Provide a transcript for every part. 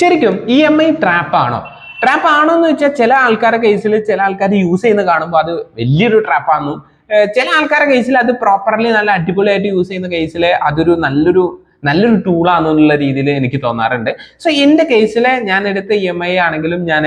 ശരിക്കും EMI trap ആണോ എന്ന് വെച്ചാൽ ചില ആൾക്കാരുടെ കേസിൽ ചില ആൾക്കാർ യൂസ് ചെയ്യുന്ന കാണുമ്പോൾ അത് വലിയൊരു ട്രാപ്പാണെന്നു, ചില ആൾക്കാരുടെ കേസിൽ അത് പ്രോപ്പർലി നല്ല അടിപൊളിയായിട്ട് യൂസ് ചെയ്യുന്ന കേസിൽ അതൊരു നല്ലൊരു ടൂളാണെന്നുള്ള രീതിയിൽ എനിക്ക് തോന്നാറുണ്ട്. സോ എൻ്റെ കേസിൽ ഞാൻ എടുത്ത EMI ആണെങ്കിലും ഞാൻ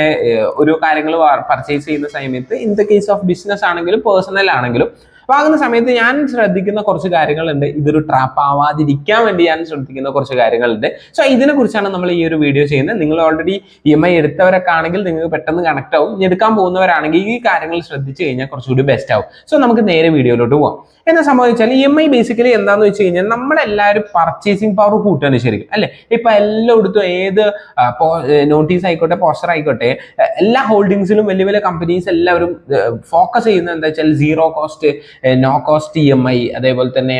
ഒരു കാര്യങ്ങൾ പർച്ചേസ് ചെയ്യുന്ന സമയത്ത് in the case of business ആണെങ്കിലും പേഴ്സണൽ ആണെങ്കിലും വാങ്ങുന്ന സമയത്ത് ഞാൻ ശ്രദ്ധിക്കുന്ന കുറച്ച് കാര്യങ്ങളുണ്ട്. ഇതൊരു ട്രാപ്പ് ആവാതിരിക്കാൻ വേണ്ടി ഞാൻ ശ്രദ്ധിക്കുന്ന കുറച്ച് കാര്യങ്ങളുണ്ട്. സോ ഇതിനെ കുറിച്ചാണ് നമ്മൾ ഈ ഒരു വീഡിയോ ചെയ്യുന്നത്. നിങ്ങൾ ഓൾറെഡി EMI എടുത്തവരൊക്കെ ആണെങ്കിൽ നിങ്ങൾക്ക് പെട്ടെന്ന് കണക്ട് ആവും. ഇനി എടുക്കാൻ പോകുന്നവരാണെങ്കിൽ ഈ കാര്യങ്ങൾ ശ്രദ്ധിച്ചു കഴിഞ്ഞാൽ കുറച്ചുകൂടി ബെസ്റ്റ് ആവും. സോ നമുക്ക് നേരെ വീഡിയോയിലോട്ട് പോകാം. എന്താ സംഭവിച്ചാൽ EMI ബേസിക്കലി എന്താന്ന് വെച്ച് കഴിഞ്ഞാൽ നമ്മളെല്ലാവരും പർച്ചേസിങ് പവർ കൂട്ടാണ് ശരിക്കും അല്ലെ. ഇപ്പൊ എല്ലായിടത്തും ഏത് നോട്ടീസ് ആയിക്കോട്ടെ പോസ്റ്റർ ആയിക്കോട്ടെ എല്ലാ ഹോൾഡിങ്സിലും വലിയ വലിയ കമ്പനീസ് എല്ലാവരും ഫോക്കസ് ചെയ്യുന്നത് എന്താ വെച്ചാൽ zero cost no cost EMI, അതേപോലെ തന്നെ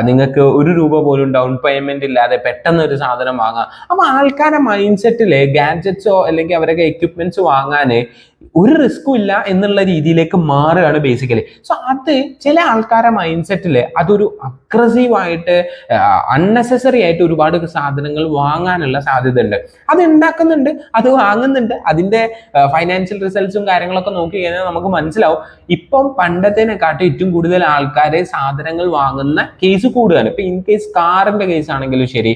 നിങ്ങൾക്ക് ₹1 പോലും ഡൗൺ പേയ്മെന്റ് ഇല്ലാതെ പെട്ടെന്ന് ഒരു സാധനം വാങ്ങാം. അപ്പൊ ആൾക്കാരുടെ മൈൻഡ് സെറ്റില് ഗാഡ്ജറ്റ്സോ അല്ലെങ്കിൽ അവരൊക്കെ എക്യുപ്മെന്റ്സ് വാങ്ങാന് ഒരു റിസ്കും ഇല്ല എന്നുള്ള രീതിയിലേക്ക് മാറുകയാണ് ബേസിക്കലി. സോ അത് ചില ആൾക്കാരുടെ മൈൻഡ് സെറ്റില് അതൊരു അഗ്രസീവായിട്ട് അൺനെസസറി ആയിട്ട് ഒരുപാട് സാധനങ്ങൾ വാങ്ങാനുള്ള സാധ്യത ഉണ്ട്. അത് ഉണ്ടാക്കുന്നുണ്ട്, അത് വാങ്ങുന്നുണ്ട്. അതിന്റെ ഫൈനാൻഷ്യൽ റിസൾട്ട്സും കാര്യങ്ങളൊക്കെ നോക്കി കഴിഞ്ഞാൽ നമുക്ക് മനസ്സിലാവും ഇപ്പം പണ്ടത്തേനെക്കാട്ടും ഏറ്റവും കൂടുതൽ ആൾക്കാർ സാധനങ്ങൾ വാങ്ങുന്ന കേസ് കൂടുകയാണ്. ഇപ്പൊ ഇൻ കേസ് കാറിന്റെ കേസ് ആണെങ്കിലും ശരി,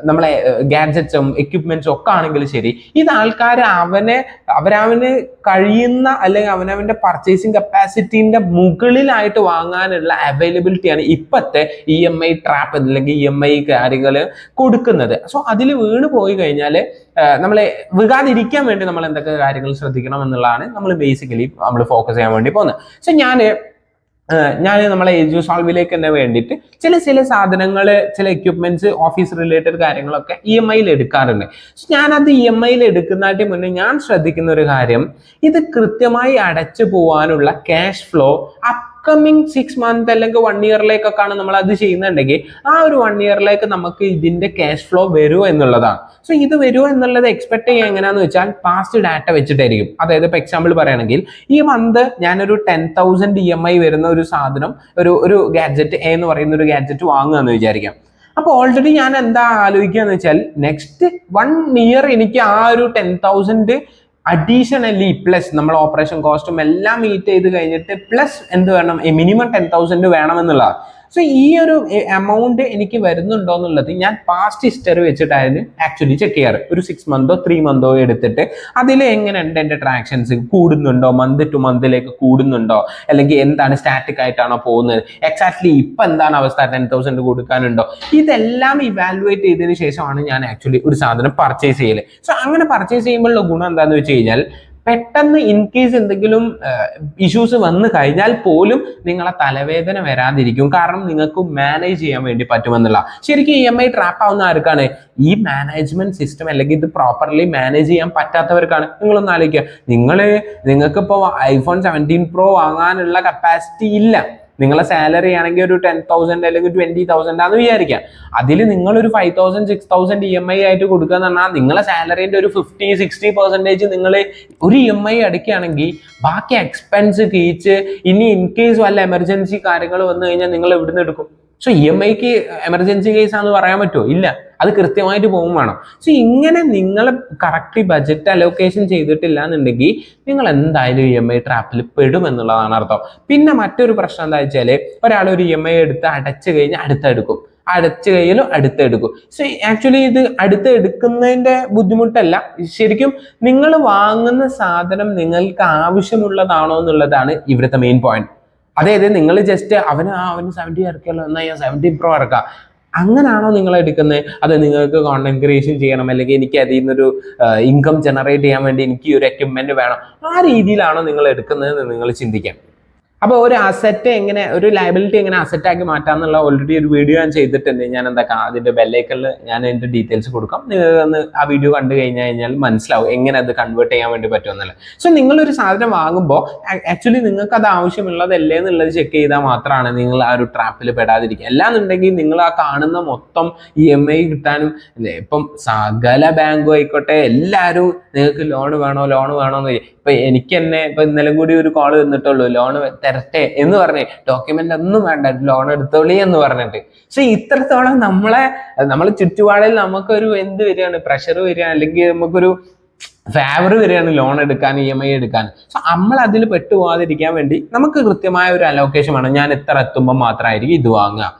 നമ്മളെ ഗാഡ്ജറ്റ്സും എക്യുപ്മെന്റ്സും ഒക്കെ ആണെങ്കിലും ശരി, ഇത് ആൾക്കാർ അവനവന് കഴിയുന്ന അല്ലെങ്കിൽ അവനവന്റെ പർച്ചേസിങ് കപ്പാസിറ്റിന്റെ മുകളിലായിട്ട് വാങ്ങാനുള്ള അവൈലബിലിറ്റിയാണ് ഇപ്പോഴത്തെ EMI ട്രാപ്പ് അല്ലെങ്കിൽ EMI കാര്യങ്ങൾ കൊടുക്കുന്നത്. സോ അതിൽ വീണ് പോയി കഴിഞ്ഞാൽ നമ്മളെ വികാതിരിക്കാൻ വേണ്ടി നമ്മൾ എന്തൊക്കെ കാര്യങ്ങൾ ശ്രദ്ധിക്കണം എന്നുള്ളതാണ് നമ്മൾ ബേസിക്കലി നമ്മൾ ഫോക്കസ് ചെയ്യാൻ വേണ്ടി പോകുന്നത്. സോ ഞാൻ നമ്മളെ എജുസോൾവിലേക്ക് തന്നെ വേണ്ടിയിട്ട് ചില സാധനങ്ങൾ, ചില എക്യുപ്മെന്റ്സ്, ഓഫീസ് റിലേറ്റഡ് കാര്യങ്ങളൊക്കെ EMI എടുക്കാറുണ്ട്. ഞാനത് EMI എടുക്കുന്നതിന് മുന്നേ ഞാൻ ശ്രദ്ധിക്കുന്ന ഒരു കാര്യം, ഇത് കൃത്യമായി അടച്ചു പോകാനുള്ള ക്യാഷ് ഫ്ലോ അപ്കമിങ് 6 months അല്ലെങ്കിൽ 1 yearലേക്കൊക്കെയാണ് നമ്മൾ അത് ചെയ്യുന്നുണ്ടെങ്കിൽ ആ ഒരു 1 yearലേക്ക് നമുക്ക് ഇതിന്റെ ക്യാഷ് ഫ്ലോ വരുമോ എന്നുള്ളതാണ്. സോ ഇത് വരുമോ എന്നുള്ളത് എക്സ്പെക്ട് ചെയ്യുക എങ്ങനെയാന്ന് വെച്ചാൽ പാസ്റ്റ് ഡാറ്റ വെച്ചിട്ടായിരിക്കും. അതായത് ഇപ്പൊ എക്സാമ്പിൾ പറയുകയാണെങ്കിൽ ഈ മന്ത് ഞാനൊരു 10,000 EMI വരുന്ന ഒരു സാധനം, ഒരു ഗാഡ്ജറ്റ് എന്ന് പറയുന്ന ഒരു ഗാഡ്ജറ്റ് വാങ്ങുകയെന്ന് വിചാരിക്കാം. അപ്പൊ ഓൾറെഡി ഞാൻ എന്താ ആലോചിക്കുക എന്ന് വെച്ചാൽ നെക്സ്റ്റ് 1 year എനിക്ക് ആ ഒരു 10,000 അഡീഷണലി പ്ലസ് നമ്മൾ ഓപ്പറേഷൻ കോസ്റ്റും എല്ലാം മീറ്റ് ചെയ്ത് കഴിഞ്ഞിട്ട് പ്ലസ് എന്ത് വേണം, മിനിമം 10,000 വേണമെന്നുള്ളതാണ്. സോ ഈ ഒരു എമൗണ്ട് എനിക്ക് വരുന്നുണ്ടോ എന്നുള്ളത് ഞാൻ പാസ്റ്റ് ഹിസ്റ്ററി വെച്ചിട്ടായിരുന്നു ആക്ച്വലി ചെക്ക് ചെയ്യാറ്. ഒരു 6 months 3 months എടുത്തിട്ട് അതിൽ എങ്ങനെയുണ്ട് എൻ്റെ ട്രാൻസാക്ഷൻസ്, കൂടുന്നുണ്ടോ, മന്ത് ടു മന്തിലേക്ക് കൂടുന്നുണ്ടോ, അല്ലെങ്കിൽ എന്താണ് സ്റ്റാറ്റിക് ആയിട്ടാണോ പോകുന്നത്, എക്സാക്ട്ലി ഇപ്പൊ എന്താണ് അവസ്ഥ, 10,000 കൊടുക്കാനുണ്ടോ, ഇതെല്ലാം ഇവാലുവേറ്റ് ചെയ്തതിന് ശേഷമാണ് ഞാൻ ആക്ച്വലി ഒരു സാധനം പർച്ചേസ് ചെയ്യല്. സോ അങ്ങനെ പർച്ചേസ് ചെയ്യുമ്പോഴുള്ള ഗുണം എന്താണെന്ന് വെച്ച് കഴിഞ്ഞാൽ പെട്ടെന്ന് ഇൻ കേസ് എന്തെങ്കിലും ഇഷ്യൂസ് വന്നു കഴിഞ്ഞാൽ പോലും നിങ്ങളെ തലവേദന വരാതിരിക്കും. കാരണം നിങ്ങൾക്ക് മാനേജ് ചെയ്യാൻ വേണ്ടി പറ്റുമെന്നുള്ള. ശരിക്കും EMI ട്രാപ്പ് ആവുന്ന ആർക്കാണ്? ഈ മാനേജ്മെന്റ് സിസ്റ്റം അല്ലെങ്കിൽ ഇത് പ്രോപ്പർലി മാനേജ് ചെയ്യാൻ പറ്റാത്തവർക്കാണ്. നിങ്ങളൊന്ന് ആലോചിക്കുക, നിങ്ങൾക്കിപ്പോൾ iPhone 17 Pro വാങ്ങാനുള്ള കപ്പാസിറ്റി ഇല്ല. നിങ്ങളെ സാലറി ആണെങ്കിൽ ഒരു 10,000 അല്ലെങ്കിൽ 20,000 ആണെന്ന് വിചാരിക്കാം. അതിൽ നിങ്ങളൊരു 5,000 6,000 EMI ആയിട്ട് കൊടുക്കുക എന്ന് പറഞ്ഞാൽ നിങ്ങളെ സാലറിന്റെ ഒരു 50-60% നിങ്ങൾ ഒരു EMI അടയ്ക്കുകയാണെങ്കിൽ ബാക്കി എക്സ്പെൻസ് കഴിച്ച് ഇനി ഇൻ കേസ് വല്ല എമർജൻസി കാര്യങ്ങൾ വന്നു കഴിഞ്ഞാൽ നിങ്ങൾ എവിടുന്ന് എടുക്കും? സോ EMIക്ക് എമർജൻസി കേസ് ആണെന്ന് പറയാൻ പറ്റുമോ? ഇല്ല, അത് കൃത്യമായിട്ട് പോകും വേണം. സോ ഇങ്ങനെ നിങ്ങൾ കറക്റ്റ് ബഡ്ജറ്റ് അലോക്കേഷൻ ചെയ്തിട്ടില്ല എന്നുണ്ടെങ്കിൽ നിങ്ങൾ എന്തായാലും EMI ട്രാപ്പിൽ പെടും എന്നുള്ളതാണ് അർത്ഥം. പിന്നെ മറ്റൊരു പ്രശ്നം എന്താ വെച്ചാൽ ഒരാൾ ഒരു EMI എടുത്ത് അടച്ചു കഴിഞ്ഞാൽ അടുത്തെടുക്കും, അടച്ചു കഴിയലും അടുത്തെടുക്കും. സോ ആക്ച്വലി ഇത് അടുത്തെടുക്കുന്നതിന്റെ ബുദ്ധിമുട്ടല്ല, ശരിക്കും നിങ്ങൾ വാങ്ങുന്ന സാധനം നിങ്ങൾക്ക് ആവശ്യമുള്ളതാണോ എന്നുള്ളതാണ് ഇവിടുത്തെ മെയിൻ പോയിന്റ്. അതായത് നിങ്ങൾ ജസ്റ്റ് അവന് 70 ഇറക്കിയല്ലോ എന്നാൽ ഞാൻ 17 Pro ഇറക്കാം, അങ്ങനാണോ നിങ്ങൾ എടുക്കുന്നത്? അത് നിങ്ങൾക്ക് കോണ്ടന്റ് ക്രിയേഷൻ ചെയ്യണം, അല്ലെങ്കിൽ എനിക്ക് അതിൽ നിന്നൊരു ഇൻകം ജനറേറ്റ് ചെയ്യാൻ വേണ്ടി എനിക്ക് ഒരു എക്യുപ്മെന്റ് വേണം, ആ രീതിയിലാണോ നിങ്ങൾ എടുക്കുന്നത് നിങ്ങൾ ചിന്തിക്കാം. അപ്പോൾ ഒരു അസറ്റ് എങ്ങനെ, ഒരു ലയബിലിറ്റി എങ്ങനെ അസറ്റ് ആക്കി മാറ്റാന്നുള്ള ഓൾറെഡി ഒരു വീഡിയോ ഞാൻ ചെയ്തിട്ടുണ്ട്. ഞാൻ എന്താക്കാം അതിന്റെ ബെല്ലൈക്കണിൽ ഞാൻ അതിന്റെ ഡീറ്റെയിൽസ് കൊടുക്കാം. നിങ്ങൾ ആ വീഡിയോ കണ്ടു കഴിഞ്ഞാൽ മനസ്സിലാവും എങ്ങനെ അത് കൺവേർട്ട് ചെയ്യാൻ വേണ്ടി പറ്റുമെന്നുള്ളത്. സോ നിങ്ങളൊരു സാധനം വാങ്ങുമ്പോൾ ആക്ച്വലി നിങ്ങൾക്ക് അത് ആവശ്യമുള്ളതല്ലേ എന്നുള്ളത് ചെക്ക് ചെയ്താൽ മാത്രമാണ് നിങ്ങൾ ആ ഒരു ട്രാപ്പിൽ പെടാതിരിക്കുക. അല്ലാന്നുണ്ടെങ്കിൽ നിങ്ങൾ ആ കാണുന്ന മൊത്തം EMI കിട്ടാനും ഇപ്പം സകല ബാങ്കും ആയിക്കോട്ടെ എല്ലാവരും നിങ്ങൾക്ക് ലോൺ വേണോ എന്ന്. ഇപ്പൊ എനിക്ക് തന്നെ ഇപ്പൊ ഇന്നലെ കൂടി ഒരു കോള് വന്നിട്ടുള്ളൂ, ലോൺ തരട്ടെ എന്ന് പറഞ്ഞ് ഡോക്യുമെന്റ് ഒന്നും വേണ്ട ലോൺ എടുത്തോളി എന്ന് പറഞ്ഞിട്ട്. സോ ഇത്രത്തോളം നമ്മളെ ചുറ്റുപാടിൽ നമുക്കൊരു എന്ത് വരികയാണ്, പ്രഷർ വരികയാണ്, അല്ലെങ്കിൽ നമുക്കൊരു ഫേവർ വരികയാണ് ലോൺ എടുക്കാൻ, EMI എടുക്കാൻ. സോ നമ്മൾ അതിൽ പെട്ടുപോകാതിരിക്കാൻ വേണ്ടി നമുക്ക് കൃത്യമായ ഒരു അലോക്കേഷൻ വേണം. ഞാൻ ഇത്ര എത്തുമ്പോൾ മാത്രമായിരിക്കും ഇത് വാങ്ങുക.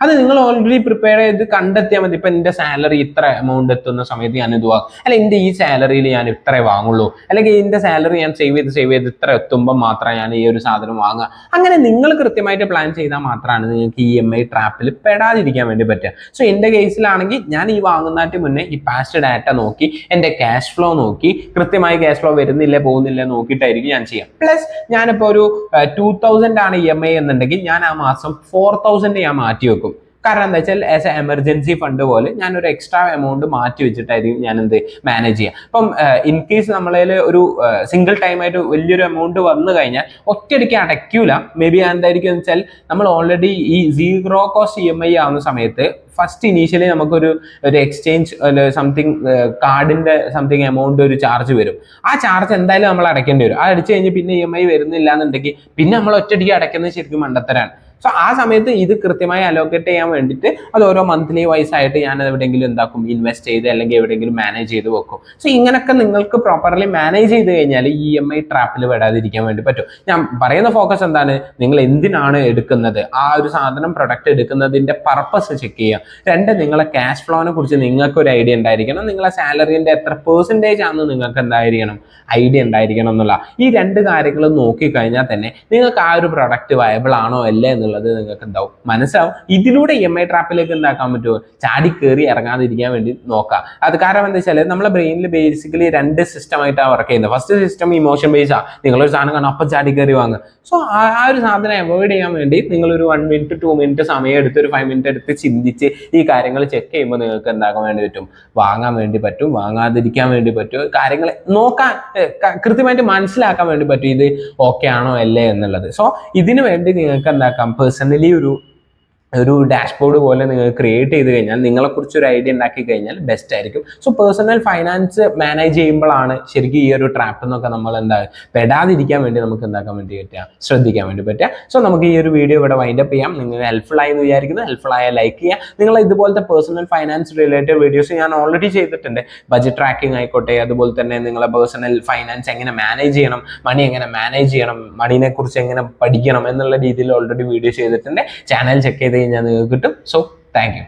അത് നിങ്ങൾ ഓൾറെഡി പ്രിപ്പയർ ചെയ്ത് കണ്ടെത്തിയാൽ മതി. ഇപ്പൊ എന്റെ സാലറി ഇത്ര എമൗണ്ട് എത്തുന്ന സമയത്ത് ഞാൻ ഇത് വാങ്ങും, അല്ല എന്റെ ഈ സാലറിയിൽ ഞാൻ ഇത്രേ വാങ്ങുള്ളൂ, അല്ലെങ്കിൽ എന്റെ സാലറി ഞാൻ സേവ് ചെയ്ത് ഇത്ര എത്തുമ്പോൾ മാത്രമേ ഞാൻ ഈ ഒരു സാധനം വാങ്ങുക. അങ്ങനെ നിങ്ങൾ കൃത്യമായിട്ട് പ്ലാൻ ചെയ്താൽ മാത്രമാണ് നിങ്ങൾക്ക് EMI ട്രാപ്പിൽ പെടാതിരിക്കാൻ വേണ്ടി പറ്റുക. സോ എന്റെ കേസിലാണെങ്കിൽ ഞാൻ ഈ വാങ്ങുന്നതിന് മുന്നേ ഈ പാസ്റ്റ് ഡാറ്റ നോക്കി, എന്റെ ക്യാഷ് ഫ്ലോ നോക്കി, കൃത്യമായി ക്യാഷ് ഫ്ലോ വരുന്നില്ല പോകുന്നില്ല നോക്കിയിട്ടായിരിക്കും ഞാൻ ചെയ്യാം. പ്ലസ് ഞാനിപ്പോൾ ഒരു 2000 ആണ് EMI എന്നുണ്ടെങ്കിൽ ഞാൻ ആ മാസം 4000 ഞാൻ മാറ്റി വെക്കും. കാരണം എന്താ വെച്ചാൽ ആസ് എ എമർജൻസി ഫണ്ട് പോലെ ഞാൻ ഒരു എക്സ്ട്രാ എമൗണ്ട് മാറ്റി വെച്ചിട്ടായിരിക്കും ഞാൻ മാനേജ് ചെയ്യുക. അപ്പം ഇൻ കേസ് നമ്മളതിൽ ഒരു സിംഗിൾ ടൈം ആയിട്ട് വലിയൊരു എമൗണ്ട് വന്നു കഴിഞ്ഞാൽ ഒറ്റയടിക്ക് അടയ്ക്കൂല. മേ ബി എന്തായിരിക്കും എന്ന് വെച്ചാൽ നമ്മൾ ഓൾറെഡി ഈ 0 കോസ്റ്റ് EMI ആവുന്ന സമയത്ത് ഫസ്റ്റ് ഇനീഷ്യലി നമുക്കൊരു എക്സ്ചേഞ്ച് സംതിങ് കാർഡിന്റെ സംതിങ് എമൗണ്ട് ഒരു ചാർജ് വരും. ആ ചാർജ് എന്തായാലും നമ്മൾ അടയ്ക്കേണ്ടി വരും. അത് അടിച്ചു കഴിഞ്ഞ് പിന്നെ EMI വരുന്നില്ല എന്നുണ്ടെങ്കിൽ പിന്നെ നമ്മൾ ഒറ്റയടിക്ക് അടയ്ക്കുന്നത് ശരിക്കും മണ്ടത്തരാണ്. സോ ആ സമയത്ത് ഇത് കൃത്യമായി അലോക്കേറ്റ് ചെയ്യാൻ വേണ്ടിയിട്ട് അത് ഓരോ മന്ത്ലി വൈസ് ആയിട്ട് ഞാൻ എവിടെയെങ്കിലും എന്താക്കും, ഇൻവെസ്റ്റ് ചെയ്ത് അല്ലെങ്കിൽ എവിടെയെങ്കിലും മാനേജ് ചെയ്ത് വെക്കും. സോ ഇങ്ങനെയൊക്കെ നിങ്ങൾക്ക് പ്രോപ്പർലി മാനേജ് ചെയ്ത് കഴിഞ്ഞാൽ EMI ട്രാപ്പിൽ പെടാതിരിക്കാൻ വേണ്ടി പറ്റും. ഞാൻ പറയുന്ന ഫോക്കസ് എന്താണ്, നിങ്ങൾ എന്തിനാണ് എടുക്കുന്നത്, ആ ഒരു സാധനം പ്രൊഡക്റ്റ് എടുക്കുന്നതിന്റെ പർപ്പസ് ചെക്ക് ചെയ്യുക. 2, നിങ്ങളെ ക്യാഷ് ഫ്ലോനെ കുറിച്ച് നിങ്ങൾക്ക് ഒരു ഐഡിയ ഉണ്ടായിരിക്കണം. നിങ്ങളെ സാലറിന്റെ എത്ര പെർസെൻറ്റേജ് ആണെന്ന് നിങ്ങൾക്ക് എന്തായിരിക്കണം, ഐഡിയ ഉണ്ടായിരിക്കണം എന്നുള്ള ഈ 2 കാര്യങ്ങൾ നോക്കിക്കഴിഞ്ഞാൽ തന്നെ നിങ്ങൾക്ക് ആ ഒരു പ്രൊഡക്റ്റ് വയബിൾ ആണോ അല്ലേ എന്നുള്ളത് നിങ്ങൾക്ക് എന്താവും, മനസ്സിലാവും. ഇതിലൂടെ EMI ട്രാപ്പിലേക്ക് എന്താക്കാൻ പറ്റുമോ, ചാടി കയറി ഇറങ്ങാതിരിക്കാൻ വേണ്ടി നോക്കാം. അത് കാരണം എന്താ വെച്ചാൽ നമ്മളെ ബ്രെയിനിൽ ബേസിക്കലി 2 സിസ്റ്റമായിട്ടാണ് വർക്ക് ചെയ്യുന്നത്. ഫസ്റ്റ് സിസ്റ്റം ഇമോഷൻ ബേസാ, നിങ്ങളൊരു സാധനം കാണും അപ്പം ചാടി കയറി വാങ്ങുക. സോ ആ ഒരു സാധനം അവോയ്ഡ് ചെയ്യാൻ വേണ്ടി നിങ്ങളൊരു 1 മിനിറ്റ് 2 മിനിറ്റ് സമയം എടുത്ത്, ഒരു 5 മിനിറ്റ് എടുത്ത് ചിന്തിച്ച് ഈ കാര്യങ്ങൾ ചെക്ക് ചെയ്യുമ്പോൾ നിങ്ങൾക്ക് എന്താക്കാൻ വേണ്ടി പറ്റും, വാങ്ങാൻ വേണ്ടി പറ്റും, വാങ്ങാതിരിക്കാൻ വേണ്ടി പറ്റും, കാര്യങ്ങൾ നോക്കാൻ കൃത്യമായിട്ട് മനസ്സിലാക്കാൻ വേണ്ടി പറ്റും ഇത് ഓക്കെ ആണോ അല്ലേ എന്നുള്ളത്. സോ ഇതിനു വേണ്ടി നിങ്ങൾക്ക് എന്താക്കാം, പേഴ്സണലി ഒരു ഡാഷ്ബോർഡ് പോലെ നിങ്ങൾ ക്രിയേറ്റ് ചെയ്ത് കഴിഞ്ഞാൽ, നിങ്ങളെക്കുറിച്ച് ഒരു ഐഡിയ ഉണ്ടാക്കി കഴിഞ്ഞാൽ ബെസ്റ്റ് ആയിരിക്കും. സോ പേഴ്സണൽ ഫൈനാൻസ് മാനേജ് ചെയ്യുമ്പോഴാണ് ശരിക്കും ഈ ഒരു ട്രാപ്പ് എന്നൊക്കെ നമ്മൾ പെടാതിരിക്കാൻ വേണ്ടി നമുക്ക് എന്താക്കാൻ വേണ്ടി പറ്റുക, ശ്രദ്ധിക്കാൻ വേണ്ടി പറ്റുക. സോ നമുക്ക് ഈ ഒരു വീഡിയോ ഇവിടെ വൈൻഡപ്പ് ചെയ്യാം. നിങ്ങൾ ഹെൽപ്ഫുൾ ആയി എന്ന് വിചാരിക്കുന്നു. ഹെൽപ്ഫുൾ ആയ ലൈക്ക് ചെയ്യുക. നിങ്ങൾ ഇതുപോലത്തെ പേഴ്സണൽ ഫൈനാൻസ് റിലേറ്റഡ് വീഡിയോസ് ഞാൻ ഓൾറെഡി ചെയ്തിട്ടുണ്ട്. ബഡ്ജറ്റ് ട്രാക്കിംഗ് ആയിക്കോട്ടെ, അതുപോലെ തന്നെ നിങ്ങളെ പേഴ്സണൽ ഫൈനാൻസ് എങ്ങനെ മാനേജ് ചെയ്യണം, മണി എങ്ങനെ മാനേജ് ചെയ്യണം, മണീനെ കുറിച്ച് എങ്ങനെ പഠിക്കണം എന്നുള്ള രീതിയിൽ ഓൾറെഡി വീഡിയോ ചെയ്തിട്ടുണ്ട്. ചാനൽ ചെക്ക് ചെയ്ത് കഴിഞ്ഞാൽ നിങ്ങൾക്ക് കിട്ടും. So thank you.